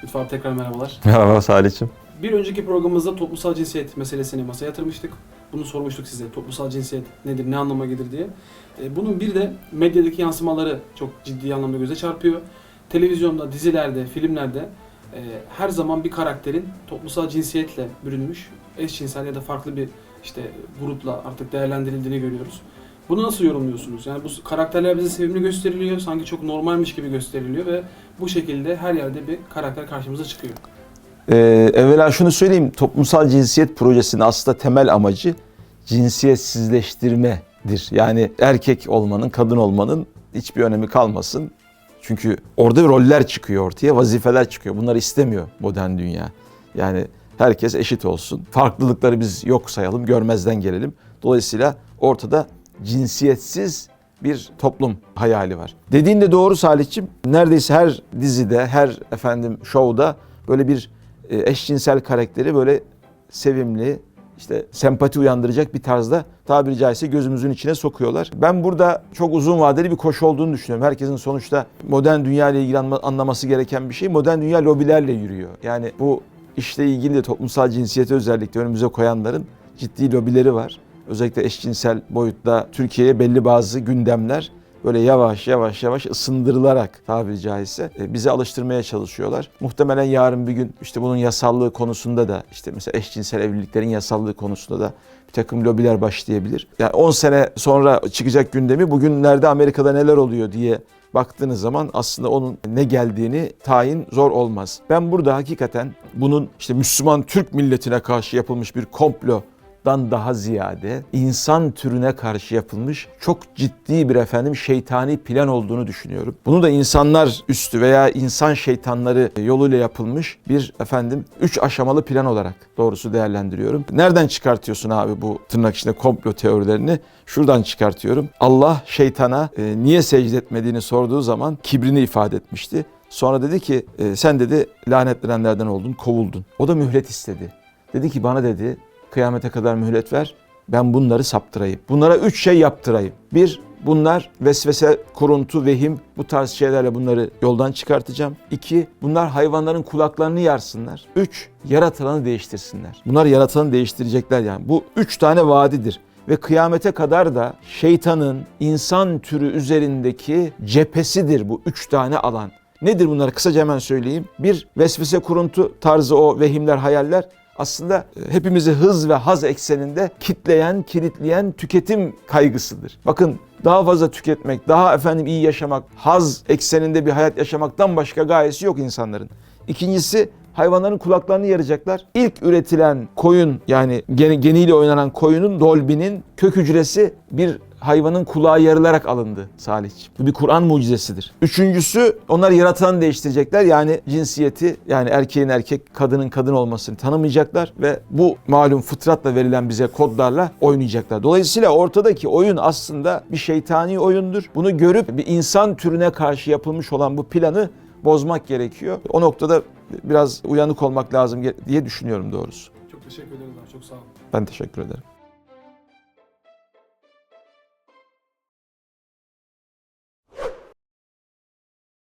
Lütfü abi tekrar merhabalar. Merhaba Salih'cim. Bir önceki programımızda toplumsal cinsiyet meselesini masaya yatırmıştık. Bunu sormuştuk size. Toplumsal cinsiyet nedir, ne anlama gelir diye. Bunun bir de medyadaki yansımaları çok ciddi anlamda göze çarpıyor. Televizyonda, dizilerde, filmlerde her zaman bir karakterin toplumsal cinsiyetle bürünmüş, eşcinsel ya da farklı bir grupla artık değerlendirildiğini görüyoruz. Bunu nasıl yorumluyorsunuz? Yani bu karakterler bize sevimli gösteriliyor, sanki çok normalmiş gibi gösteriliyor ve bu şekilde her yerde bir karakter karşımıza çıkıyor. Evvela şunu söyleyeyim, toplumsal cinsiyet projesinin aslında temel amacı cinsiyetsizleştirmedir. Yani erkek olmanın, kadın olmanın hiçbir önemi kalmasın. Çünkü orada roller çıkıyor ortaya, vazifeler çıkıyor. Bunları istemiyor modern dünya. Yani herkes eşit olsun. Farklılıkları biz yok sayalım, görmezden gelelim. Dolayısıyla ortada cinsiyetsiz bir toplum hayali var. Dediğin de doğru Salih'ciğim. Neredeyse her dizide, her şovda böyle bir eşcinsel karakteri böyle sevimli, sempati uyandıracak bir tarzda tabiri caizse gözümüzün içine sokuyorlar. Ben burada çok uzun vadeli bir koşu olduğunu düşünüyorum. Herkesin sonuçta modern dünya ile ilgili anlaması gereken bir şey. Modern dünya lobilerle yürüyor. Yani bu işle ilgili de toplumsal cinsiyeti özellikle önümüze koyanların ciddi lobileri var. Özellikle eşcinsel boyutta Türkiye'ye belli bazı gündemler böyle yavaş yavaş ısındırılarak tabiri caizse bizi alıştırmaya çalışıyorlar. Muhtemelen yarın bir gün bunun yasallığı konusunda da mesela eşcinsel evliliklerin yasallığı konusunda da bir takım lobiler başlayabilir. Yani 10 sene sonra çıkacak gündemi bugünlerde Amerika'da neler oluyor diye baktığınız zaman aslında onun ne geldiğini tayin zor olmaz. Ben burada hakikaten bunun Müslüman Türk milletine karşı yapılmış bir komplo daha ziyade insan türüne karşı yapılmış çok ciddi bir şeytani plan olduğunu düşünüyorum. Bunu da insanlar üstü veya insan şeytanları yoluyla yapılmış bir 3 aşamalı plan olarak doğrusu değerlendiriyorum. Nereden çıkartıyorsun abi bu tırnak içinde komplo teorilerini? Şuradan çıkartıyorum. Allah şeytana niye secde etmediğini sorduğu zaman kibrini ifade etmişti. Sonra dedi ki sen dedi lanetlenenlerden oldun, kovuldun. O da mühlet istedi. Dedi ki bana dedi kıyamete kadar mühlet ver, ben bunları saptırayım. Bunlara 3 şey yaptırayım. 1, bunlar vesvese, kuruntu, vehim bu tarz şeylerle bunları yoldan çıkartacağım. 2, bunlar hayvanların kulaklarını yarsınlar. 3, yaratılanı değiştirsinler. Bunlar yaratılanı değiştirecekler yani. Bu 3 tane vaadidir. Ve kıyamete kadar da şeytanın insan türü üzerindeki cephesidir bu 3 tane alan. Nedir bunlar? Kısaca hemen söyleyeyim. 1, vesvese, kuruntu tarzı o vehimler, hayaller. Aslında hepimizi hız ve haz ekseninde kitleyen, kilitleyen tüketim kaygısıdır. Bakın daha fazla tüketmek, daha iyi yaşamak, haz ekseninde bir hayat yaşamaktan başka gayesi yok insanların. İkincisi hayvanların kulaklarını yaracaklar. İlk üretilen koyun yani geniyle oynanan koyunun dolbinin kök hücresi bir hayvanın kulağı yarılarak alındı Salihciğim. Bu bir Kur'an mucizesidir. Üçüncüsü onlar yaratılanı değiştirecekler. Yani cinsiyeti yani erkeğin erkek, kadının kadın olmasını tanımayacaklar ve bu malum fıtratla verilen bize kodlarla oynayacaklar. Dolayısıyla ortadaki oyun aslında bir şeytani oyundur. Bunu görüp bir insan türüne karşı yapılmış olan bu planı bozmak gerekiyor. O noktada biraz uyanık olmak lazım diye düşünüyorum doğrusu. Çok teşekkür ederim. Çok sağ olun. Ben teşekkür ederim.